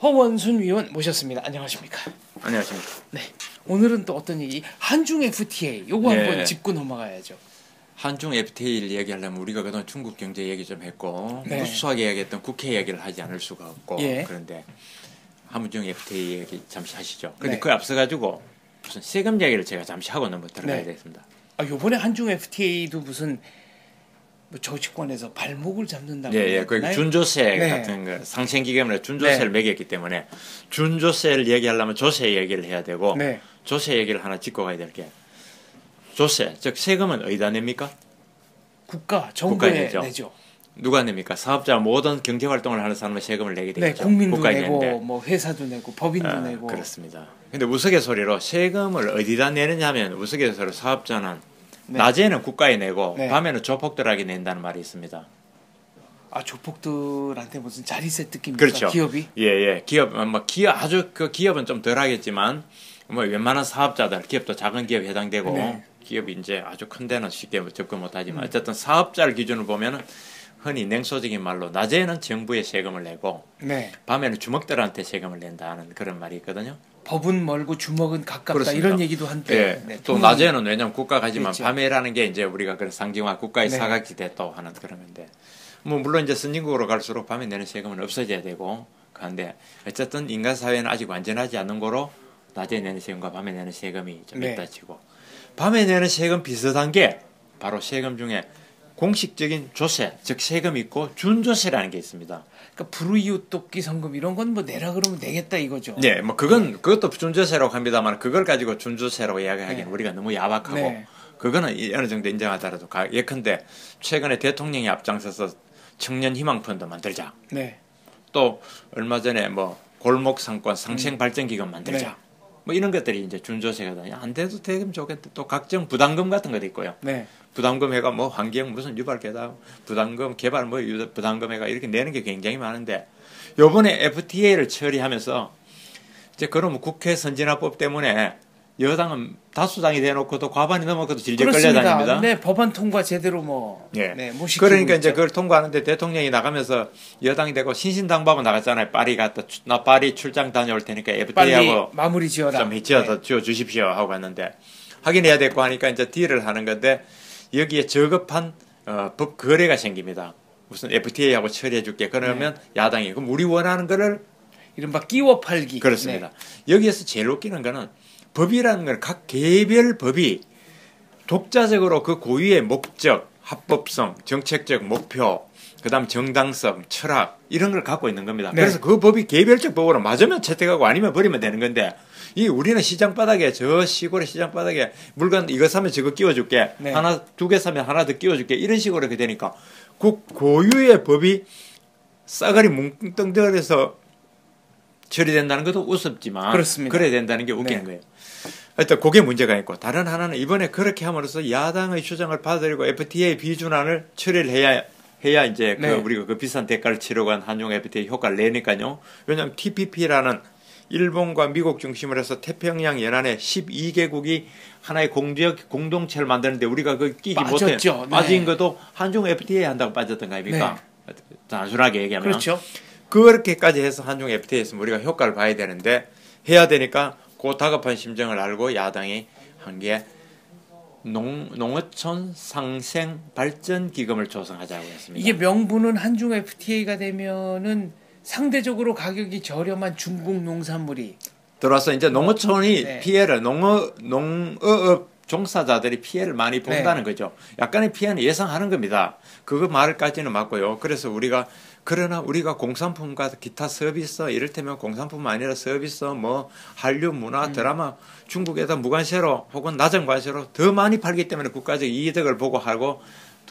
허원순 위원 모셨습니다. 안녕하십니까? 안녕하십니까? 네. 오늘은 또 어떤 얘기? 한중 FTA 요거 한번 짚고 넘어가야죠. 한중 FTA를 얘기하려면 우리가 그동안 중국 경제 얘기 좀 했고 네. 무수하게 얘기했던 국회 얘기를 하지 않을 수가 없고 예. 그런데 한중 FTA 얘기 잠시 하시죠. 그런데 네. 그 앞서 가지고 무슨 세금 얘기를 제가 잠시 하고 넘어 들어가야 네. 되겠습니다. 아, 요번에 한중 FTA도 무슨 뭐 정치권에서 발목을 잡는다고. 예, 그 준조세 네. 같은 거 상생 기금으로 준조세를 네. 매겼기 때문에 준조세를 얘기하려면 조세 얘기를 해야 되고 네. 조세 얘기를 하나 짚고 가야 될 게 조세, 즉 세금은 어디다 냅니까? 국가 정부에 국가에 내죠. 누가 냅니까? 사업자 모든 경제 활동을 하는 사람은 세금을 내게 되죠. 네, 국민도 국가에 내고 내는데. 뭐 회사도 내고 법인도 내고. 그렇습니다. 근데 우스갯소리로 세금을 어디다 내느냐면 우스갯소리로 사업자는 네. 낮에는 국가에 내고 네. 밤에는 조폭들에게 낸다는 말이 있습니다. 아, 조폭들한테 무슨 자리세 뜯깁니까? 그렇죠. 기업이? 예. 기업 아주 그 기업은 좀 덜하겠지만 뭐 웬만한 사업자들 기업도 작은 기업 해당되고 네. 기업이 이제 아주 큰 데는 쉽게 접근 못하지만 어쨌든 사업자를 기준으로 보면은 흔히 냉소적인 말로 낮에는 정부에 세금을 내고 네. 밤에는 주먹들한테 세금을 낸다는 그런 말이 있거든요. 법은 멀고 주먹은 가깝다. 그렇습니다. 이런 얘기도 한때. 예. 네, 또 낮에는 왜냐면 국가가 하지만 그렇죠. 밤에라는 게 이제 우리가 그런 상징화 국가의 네. 사각지대 또 하는 그런 건데 뭐 물론 이제 선진국으로 갈수록 밤에 내는 세금은 없어져야 되고 그런데 어쨌든 인간 사회는 아직 완전하지 않는 거로 낮에 내는 세금과 밤에 내는 세금이 좀 네. 있다 치고 밤에 내는 세금 비슷한 게 바로 세금 중에 공식적인 조세, 즉 세금이 있고 준조세라는 게 있습니다. 그러니까 불이웃 돕기 성금 이런 건 뭐 내라 그러면 내겠다 이거죠. 네, 뭐 그것도 준조세라고 합니다만 그걸 가지고 준조세라고 이야기하기는 네. 우리가 너무 야박하고 네. 그거는 어느 정도 인정하더라도 예컨대 최근에 대통령이 앞장서서 청년 희망 펀드 만들자. 네. 또 얼마 전에 뭐 골목 상권 상생 발전 기금 만들자. 네. 뭐 이런 것들이 이제 준조세거든요. 안 돼도 되면 좋겠다. 또 각종 부담금 같은 것도 있고요. 네. 부담금 해가 뭐 환경 무슨 유발계다 부담금 개발 뭐 부담금 해가 이렇게 내는 게 굉장히 많은데 요번에 FTA를 처리하면서 이제 그러면 국회 선진화법 때문에 여당은 다수당이 돼놓고도 과반이 넘어서도 질질 끌려다닙니다. 네, 법안 통과 제대로 뭐, 예. 네, 못 시키고 그러니까 있죠. 이제 그걸 통과하는데 대통령이 나가면서 여당이 되고 신신당부하고 나갔잖아요. 파리 갔다 나 파리 출장 다녀올 테니까 빨리 FTA하고 마무리 지어라. 좀 지어 주십시오 하고 갔는데 하긴 해야 될 거 하니까 이제 딜을 하는 건데 여기에 저급한 법 거래가 생깁니다. 무슨 FTA하고 처리해 줄게. 그러면 야당이 그럼 우리 원하는 거를 이른바 끼워 팔기. 그렇습니다. 여기에서 제일 웃기는 거는 법이라는 건 각 개별 법이 독자적으로 그 고유의 목적, 합법성, 정책적 목표, 그다음 정당성, 철학 이런 걸 갖고 있는 겁니다. 네. 그래서 그 법이 개별적 법으로 맞으면 채택하고 아니면 버리면 되는 건데 우리는 시장 바닥에 저 시골의 시장 바닥에 물건 이거 사면 저거 끼워줄게 네. 하나 두 개 사면 하나 더 끼워줄게 이런 식으로 이렇게 되니까 그 고유의 법이 싸가리 뭉뚱덩해서 처리된다는 것도 우습지만 그렇습니다. 그래야 된다는 게 웃기는 네. 거예요. 하여튼 그게 문제가 있고 다른 하나는 이번에 그렇게 함으로써 야당의 주장을 받아들이고 FTA 비준안을 처리를 해야 이제 네. 우리가 그 비싼 대가를 치르고 한 한중 FTA 효과를 내니까요. 왜냐하면 TPP라는 일본과 미국 중심으로 해서 태평양 연안에 12개국이 하나의 공동체를 만드는데 우리가 그 끼지 못해 빠졌죠. 네. 빠진 것도 한중 FTA 한다고 빠졌던 거 아닙니까? 단순하게 얘기하면 그렇죠. 그렇게까지 해서 한중 FTA에서 우리가 효과를 봐야 되는데 해야 되니까 그 다급한 심정을 알고 야당이 한 게 농어촌 상생 발전 기금을 조성하자고 했습니다. 이게 명분은 한중 FTA가 되면은 상대적으로 가격이 저렴한 중국 농산물이 들어와서 이제 농어촌이 네. 피해를 농어업 종사자들이 피해를 많이 본다는 네. 거죠. 약간의 피해는 예상하는 겁니다. 그거 말까지는 맞고요. 그래서 그러나 우리가 공산품과 기타 서비스 이를테면 공산품만 아니라 서비스 뭐 한류 문화 드라마 중국에다 무관세로 혹은 낮은 관세로 더 많이 팔기 때문에 국가적 이득을 보고 하고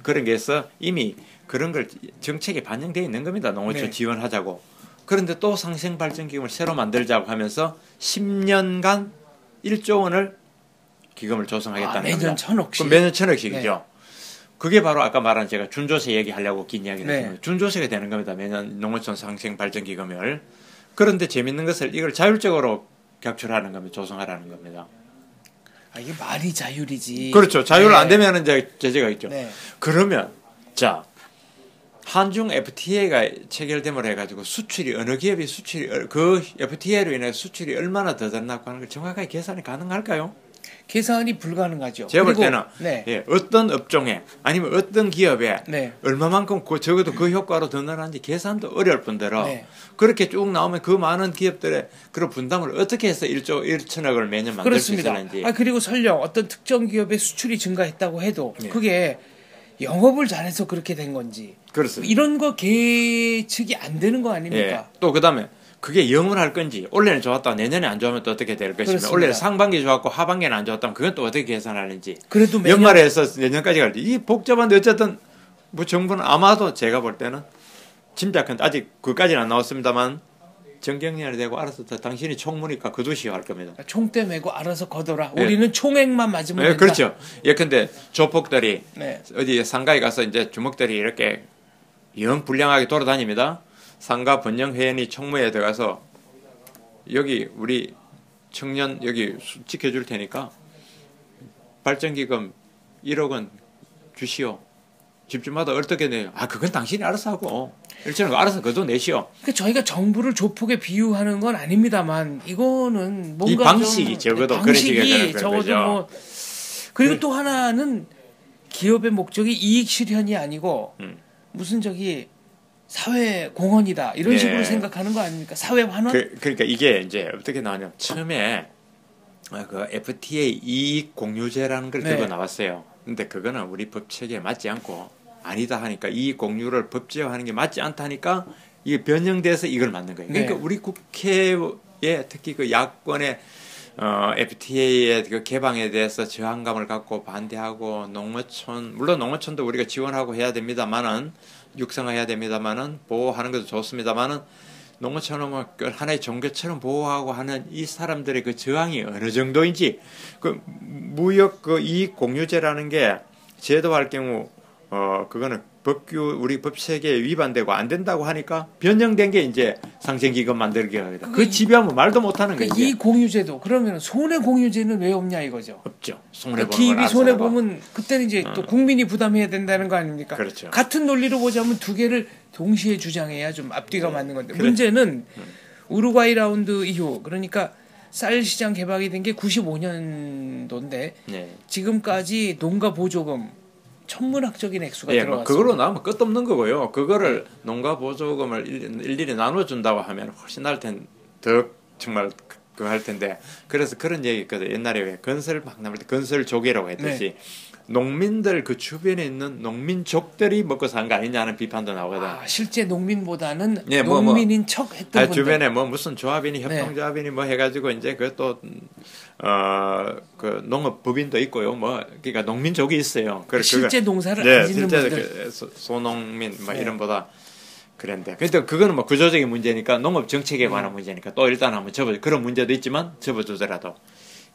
그런 게 있어 이미 그런 걸 정책에 반영되어 있는 겁니다. 농어촌 네. 지원하자고. 그런데 또 상생발전기금을 새로 만들자고 하면서 10년간 1조 원을 기금을 조성하겠다는 겁니다. 매년 1,000억씩. 그럼 매년 1,000억씩이죠. 그게 바로 아까 말한 제가 준조세 얘기하려고 긴 이야기를 했습니다. 준조세가 되는 겁니다. 매년 농어촌 상생발전기금을. 그런데 재밌는 것은 이걸 자율적으로 격출하는 겁니다. 조성하라는 겁니다. 아, 이게 말이 자율이지. 그렇죠. 자율 네. 안 되면 이제 제재가 있죠. 네. 그러면 자 한중 FTA가 체결됨으로 해가지고 수출이 어느 기업이 수출이 그 FTA로 인해 수출이 얼마나 더 늘어났고 하는 걸 정확하게 계산이 가능할까요? 계산이 불가능하죠. 제가 볼 그리고, 때는 네. 예, 어떤 업종에 아니면 어떤 기업에 네. 얼마만큼 적어도 그 효과로 더 늘어난지 계산도 어려울 뿐더러 네. 그렇게 쭉 나오면 그 많은 기업들의 그런 분담을 어떻게 해서 1조 1천억을 매년 만들 수 그렇습니다. 있을는지. 그리고 설령 어떤 특정 기업의 수출이 증가했다고 해도 네. 그게 영업을 잘해서 그렇게 된 건지 그렇습니다. 이런 거 계측이 안 되는 거 아닙니까? 예. 또 그다음에 그게 영원할 건지 올해는 좋았다 내년에 안 좋으면 또 어떻게 될 것이며 그렇습니다. 올해 상반기 좋았고 하반기는 안 좋았다면 그건 또 어떻게 계산하는지 그래도 매년 연말에 해서 내년까지 갈 때 이 복잡한데 어쨌든 뭐 정부는 아마도 제가 볼 때는 짐작한 아직 그까지는 안 나왔습니다만 정경련이 되고 알아서 당신이 총무니까 거두시오 할 겁니다. 총대 메고 알아서 거둬라. 예. 우리는 총액만 맞으면 예, 된다. 그렇죠. 예컨대 조폭들이 네. 어디 상가에 가서 이제 주먹들이 이렇게 영 불량하게 돌아다닙니다. 상가 번영회원이 총무에 들어가서 여기 우리 청년 여기 지켜줄 테니까 발전기금 1억 원 주시오. 집주마다 어떻게 내요? 아 그건 당신이 알아서 하고 일정은 알아서 거둬내시오. 그 저희가 정부를 조폭에 비유하는 건 아닙니다만 이거는 뭔가 이 방식이 좀, 적어도 그런 식의 방식이 그런 적어도 거죠. 뭐 그리고 또 하나는 기업의 목적이 이익 실현이 아니고 무슨 저기 사회 공헌이다 이런 네. 식으로 생각하는 거 아닙니까? 사회 환원? 그러니까 이게 이제 어떻게 나오냐면 처음에 그 FTA 이익 공유제라는 걸 네. 들고 나왔어요. 근데 그거는 우리 법 체계에 맞지 않고 아니다 하니까 이익 공유를 법제화하는 게 맞지 않다니까 이게 변형돼서 이걸 만든 거예요. 그러니까 네. 우리 국회에 특히 그 야권의 FTA의 그 개방에 대해서 저항감을 갖고 반대하고 농어촌 물론 농어촌도 우리가 지원하고 해야 됩니다만은 육성해야 됩니다만은 보호하는 것도 좋습니다만은 농어촌은 뭐 하나의 종교처럼 보호하고 하는 이 사람들의 그 저항이 어느 정도인지 그 무역 그 이익 공유제라는 게 제도할 경우 그거는 법규 우리 법 체계에 위반되고 안 된다고 하니까 변형된 게 이제 상생기금 만들기가 합니다. 그 지배하면 말도 못하는 거예요. 이 공유제도 그러면 손해 공유제는 왜 없냐 이거죠. 없죠. 손해 보는 기업이 손해 보면 그때는 이제 또 국민이 부담해야 된다는 거 아닙니까? 그렇죠. 같은 논리로 보자면 두 개를 동시에 주장해야 좀 앞뒤가 맞는 건데 그래. 문제는 우루과이 라운드 이후 그러니까 쌀 시장 개방이 된 게 95년도인데 네. 지금까지 농가 보조금 천문학적인 액수가 예, 뭐 들어왔습니다. 그걸로 나오면 끝도 없는 거고요. 그거를 농가 보조금을 일일이 나눠준다고 하면 훨씬 날 텐, 더 정말 그거 할 텐데. 그래서 그런 얘기 있거든. 옛날에 왜 건설 막 나올 때 건설족이라고 했듯이 농민들 그 주변에 있는 농민족들이 먹고 사는 거 아니냐는 비판도 나오거든. 실제 농민보다는 예, 농민인 척 했던 분들. 주변에 뭐 무슨 조합이니 협동조합이니 뭐 해가지고 이제 그것도 그 농업법인도 있고요. 뭐 그러니까 농민족이 있어요. 실제 농사를 네, 안 짓는 실제 분들. 소농민 뭐 이런보다 그런데 근데 그거는 뭐 구조적인 문제니까 농업 정책에 관한 문제니까 또 일단 한번 접어 그런 문제도 있지만 접어두더라도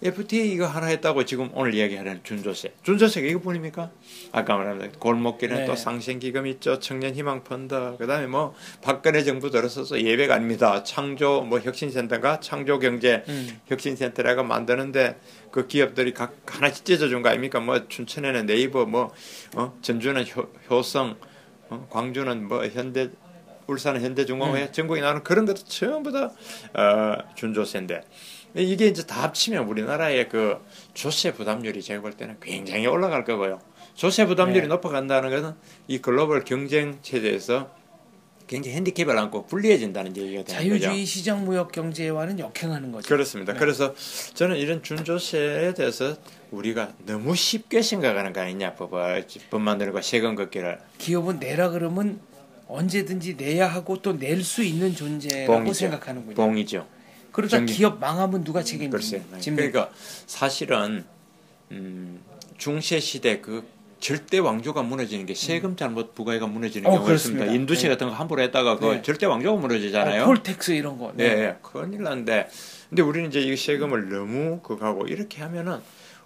FTA 이거 하나 했다고 지금 오늘 이야기하는 준조세. 준조세가 이거뿐입니까? 아까 말한 골목길에 또 상생기금 있죠. 청년희망펀드. 그다음에 뭐 박근혜 정부 들어서서 예배가 아닙니다. 창조 뭐 혁신센터인가 창조경제 혁신센터라고 만드는데 그 기업들이 각 하나씩 찢어준 거 아닙니까? 뭐 춘천에는 네이버 뭐 전주는 효성 광주는 뭐 현대 울산은 현대중공업 전국에 나오는 그런 것도 전부 다 준조세인데 이게 이제 다 합치면 우리나라의 그 조세 부담률이 제가 볼 때는 굉장히 올라갈 거고요. 조세 부담률이 높아간다는 것은 이 글로벌 경쟁 체제에서 굉장히 핸디캡을 안고 불리해진다는 얘기가 되는 거죠. 자유주의 시장 무역 경제와는 역행하는 거죠. 그렇습니다. 그래서 저는 이런 준조세에 대해서 우리가 너무 쉽게 생각하는 거 아니냐. 법 만드는 세금 걷기를. 기업은 내라 그러면 언제든지 내야 하고 또 낼 수 있는 존재라고 봉이죠. 생각하는군요. 봉이죠. 그러다 기업 망하면 누가 책임집니까? 그러니까 사실은 중세 시대 그 절대 왕조가 무너지는 게 세금 잘못 부과해가 무너지는 경우가 있습니다. 인두세 같은 거 함부로 했다가 그 절대 왕조가 무너지잖아요. 폴텍스 이런 거. 네, 큰일 난데. 근데 우리는 이제 이 세금을 너무 그거하고 이렇게 하면은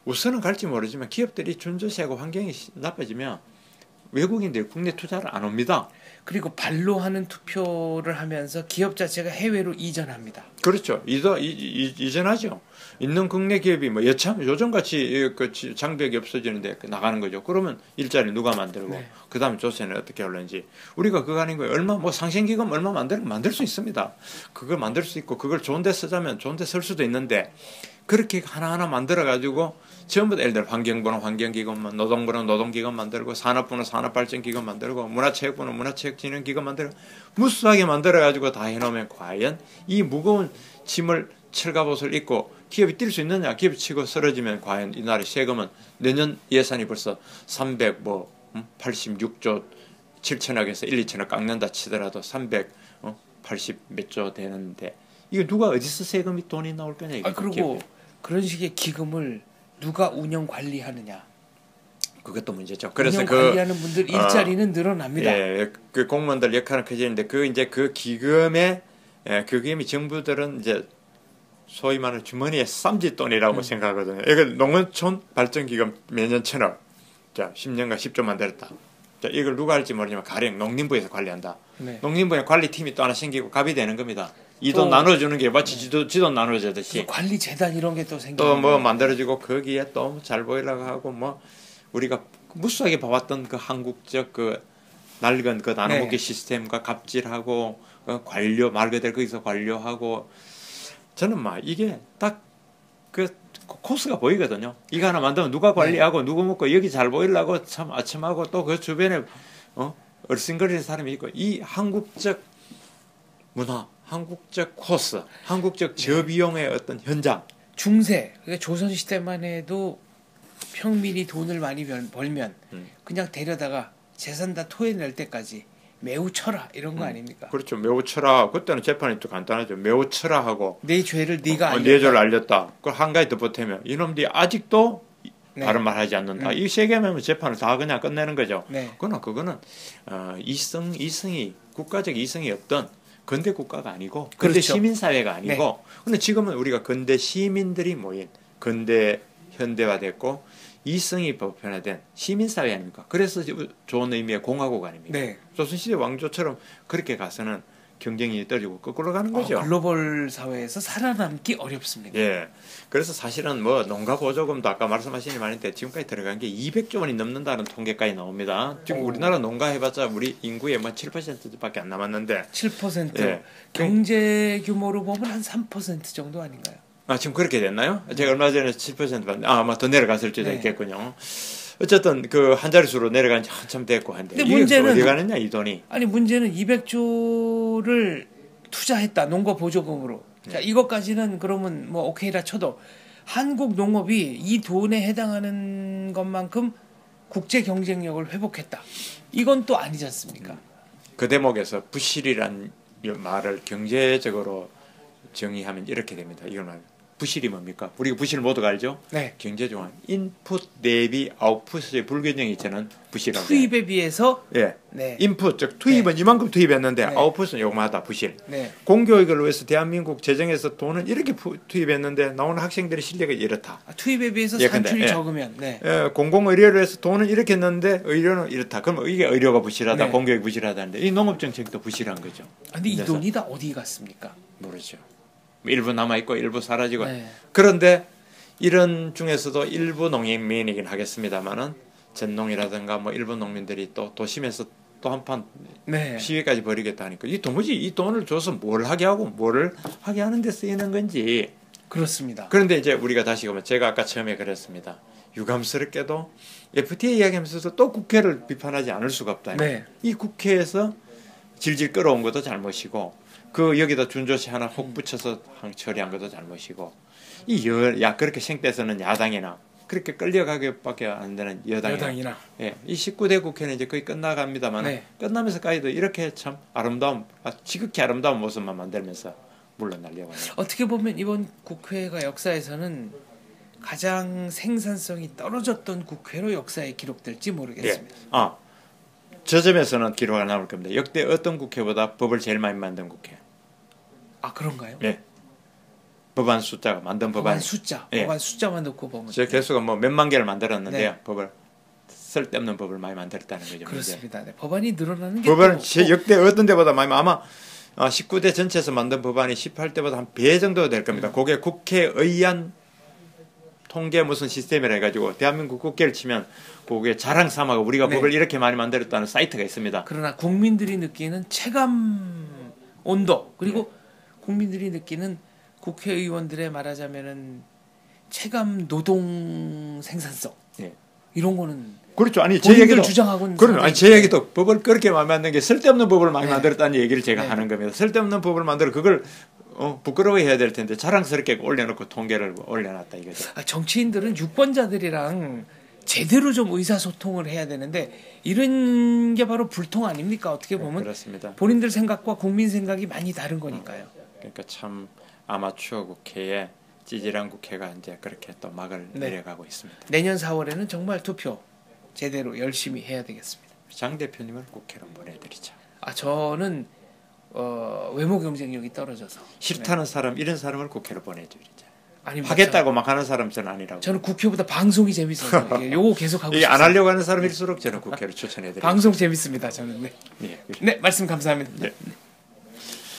우선은 갈지 모르지만 기업들이 준조세하고 환경이 나빠지면 외국인들이 국내 투자를 안 옵니다. 그리고 발로 하는 투표를 하면서 기업 자체가 해외로 이전합니다. 그렇죠. 이전하죠. 있는 국내 기업이 뭐 요즘같이 그 장벽이 없어지는데 나가는 거죠. 그러면 일자리 누가 만들고 네. 그다음에 조세는 어떻게 하는지 우리가 그거 아닌 거예요. 얼마 뭐 상생기금 얼마 만들 수 있습니다. 그걸 만들 수 있고 그걸 좋은데 쓰자면 좋은데 쓸 수도 있는데 그렇게 하나하나 만들어 가지고 전부 다 예를 들어 환경부는 환경기금, 노동부는 노동기금 만들고 산업부는 산업발전기금 만들고 문화체육부는 문화체육진흥기금 만들고 무수하게 만들어 가지고 다 해놓으면 과연 이 무거운 짐을 철갑옷을 입고 기업이 뛸 수 있느냐? 기업이 치고 쓰러지면 과연 이 나라의 세금은 내년 예산이 벌써 386조 7천억에서 1, 2천억 깎는다 치더라도 380 몇 조 되는데 이거 누가 어디서 세금이 돈이 나올 거냐? 이거 그리고 기업이. 그런 식의 기금을 누가 운영 관리하느냐? 그것도 문제죠. 그래서 운영 관리하는 분들 일자리는 늘어납니다. 예, 그 공무원들 역할은 커지는데 그 기금에 그 기금이 정부들은 이제 소위 말하는 주머니에 쌈짓돈이라고 생각하거든요. 이걸 농어촌 발전기금 매년 1,000억, 자 10년간 10조 만들었다. 자 이걸 누가 할지 모르지만 가령 농림부에서 관리한다. 네. 농림부에 관리팀이 또 하나 생기고 갑이 되는 겁니다. 이 돈 나눠주는 게 마치 지돈 나눠주듯이 관리 재단 이런 게 또 생기고 또 뭐 만들어지고 거기에 또 잘 보이려고 하고 뭐 우리가 무수하게 봐왔던 그 한국적 그 낡은 그 나눠먹기 네. 시스템과 갑질하고 관료 말 그대로 거기서 관료하고 저는 막 이게 딱 그 코스가 보이거든요. 이거 하나 만들면 누가 관리하고 누구 먹고 여기 잘 보이려고 참 아첨하고 또 그 주변에 얼씬거리는 사람이 있고 이 한국적 문화, 한국적 코스, 한국적 저비용의 어떤 현장 중세 그러니까 조선 시대만 해도 평민이 돈을 많이 벌면 그냥 데려다가 재산 다 토해낼 때까지 매우 쳐라 이런 거 아닙니까? 그렇죠. 매우 쳐라. 그때는 재판이 또 간단하죠. 매우 쳐라 하고 내 죄를 네가 알렸다. 네 죄를 알렸다. 그걸 한 가지 더 보태면 이놈들이 아직도 네. 다른 말 하지 않는다. 이 세 개면 재판을 다 그냥 끝내는 거죠. 네. 그거는 이성이 국가적 이성이 없던 근대 국가가 아니고 근대 그렇죠. 시민사회가 아니고 근데 지금은 우리가 근대 시민들이 모인 근대 현대화됐고 이성이 보편화된 시민사회 아닙니까? 그래서 좋은 의미의 공화국 아닙니까? 네. 조선시대 왕조처럼 그렇게 가서는 경쟁이 떨어지고 거꾸로 가는 거죠. 글로벌 사회에서 살아남기 어렵습니다. 예. 그래서 사실은 뭐 농가 보조금도 아까 말씀하신 말인데 지금까지 들어간 게 200조 원이 넘는다는 통계까지 나옵니다. 지금 우리나라 농가 해봤자 우리 인구의 뭐 7%밖에 안 남았는데 7%. 예. 경제 규모로 보면 한 3% 정도 아닌가요? 지금 그렇게 됐나요? 제가 얼마 전에 7% 봤는데 아마 더 내려갔을지도 네. 있겠군요. 어쨌든 그 한 자릿수로 내려간 지 한참 됐고 한데 근데 이게 문제는 어디 가느냐 이 돈이. 아니 문제는 200조를 투자했다 농가 보조금으로. 자 이것까지는 그러면 뭐 오케이라 쳐도 한국 농업이 이 돈에 해당하는 것만큼 국제 경쟁력을 회복했다. 이건 또 아니지 않습니까? 그 대목에서 부실이란 말을 경제적으로 정의하면 이렇게 됩니다. 이걸 말 부실이 뭡니까? 우리가 부실 모두가 알죠? 네. 경제종합 인풋 대비 아웃풋의 불균형이 있잖아요. 부실하고. 투입에 비해서 예. 네. 인풋 즉 투입은 이만큼 투입했는데 네. 아웃풋은 요만하다 부실. 네. 공교육을 위해서 대한민국 재정에서 돈을 이렇게 투입했는데 나오는 학생들의 실력이 이렇다. 투입에 비해서 예, 근데, 산출이 예. 적으면 네. 공공의료를 해서 돈을 이렇게 했는데 의료는 이렇다. 그러면 이게 의료가 부실하다, 네. 공교육이 부실하다는데 이 농업정책도 부실한 거죠. 근데 이 그래서 돈이 다 어디 갔습니까? 모르죠. 일부 남아있고 일부 사라지고. 네. 그런데 이런 중에서도 일부 농민이긴 하겠습니다만은 전농이라든가 뭐 일부 농민들이 또 도심에서 또 한판 네. 시위까지 벌이겠다 하니까 이 도무지 이 돈을 줘서 뭘 하게 하고 뭐를 하게 하는 데 쓰이는 건지. 그렇습니다. 그런데 이제 우리가 다시 보면 제가 아까 처음에 그랬습니다. 유감스럽게도 FTA 이야기하면서도 또 국회를 비판하지 않을 수가 없다. 네. 이 국회에서 질질 끌어온 것도 잘못이고 그 여기다 준조시 하나 혹 붙여서 처리한 것도 잘못이고 그렇게 생떼서는 야당이나 그렇게 끌려가게밖에 안 되는 여당이나 예, 이 19대 국회는 이제 거의 끝나갑니다만 네. 끝나면서까지도 이렇게 참 지극히 아름다운 모습만 만들면서 물러나려고 합니다. 어떻게 보면 이번 국회가 역사에서는 가장 생산성이 떨어졌던 국회로 역사에 기록될지 모르겠습니다. 예. 저 점에서는 기록이 남을 겁니다. 역대 어떤 국회보다 법을 제일 많이 만든 국회. 아 그런가요? 네. 법안 숫자가 만든 법안 숫자, 예. 법안 숫자만 놓고 보면 제 개수가 뭐 몇만 개를 만들었는데요. 네. 법을 쓸데없는 법을 많이 만들었다는 거죠. 그렇습니다. 네, 법안이 늘어나는 게 법안은 역대 어떤 데보다 많이 아마 19대 전체에서 만든 법안이 18대보다 한 배 정도 될 겁니다. 그게 국회의안 통계 무슨 시스템이라 해가지고 대한민국 국회를 치면 그게 자랑 삼아가 우리가 네. 법을 이렇게 많이 만들었다는 사이트가 있습니다. 그러나 국민들이 느끼는 체감 온도 그리고 국민들이 느끼는 국회의원들의 말하자면은 체감 노동 생산성 예. 이런 거는 그렇죠. 아니 제 본인들 얘기도 주장하고는 그럼 아니 제 얘기도 법을 그렇게 많이 만든 게 쓸데없는 법을 많이 네. 만들었다는 얘기를 제가 네. 하는 겁니다. 쓸데없는 법을 만들어 그걸 부끄러워해야 될 텐데 자랑스럽게 올려놓고 통계를 올려놨다 이거죠. 정치인들은 유권자들이랑 제대로 좀 의사소통을 해야 되는데 이런 게 바로 불통 아닙니까? 어떻게 보면 그렇습니다. 본인들 생각과 국민 생각이 많이 다른 거니까요. 그러니까 참 아마추어 국회에 찌질한 국회가 이제 그렇게 또 막을 네. 내려가고 있습니다. 내년 4월에는 정말 투표 제대로 열심히 해야 되겠습니다. 장 대표님을 국회로 보내드리자. 저는 외모 경쟁력이 떨어져서 싫다는 사람 이런 사람을 국회로 보내드리자. 아닙니다. 하겠다고 막 하는 사람 저는 아니라고. 저는 국회보다 방송이 재밌어서 요거 계속 하고 이게 싶어요. 안 하려고 하는 사람일수록 저는 국회로 추천해드립니다. 방송 재밌습니다. 저는 네. 예, 네 말씀 감사합니다. 네.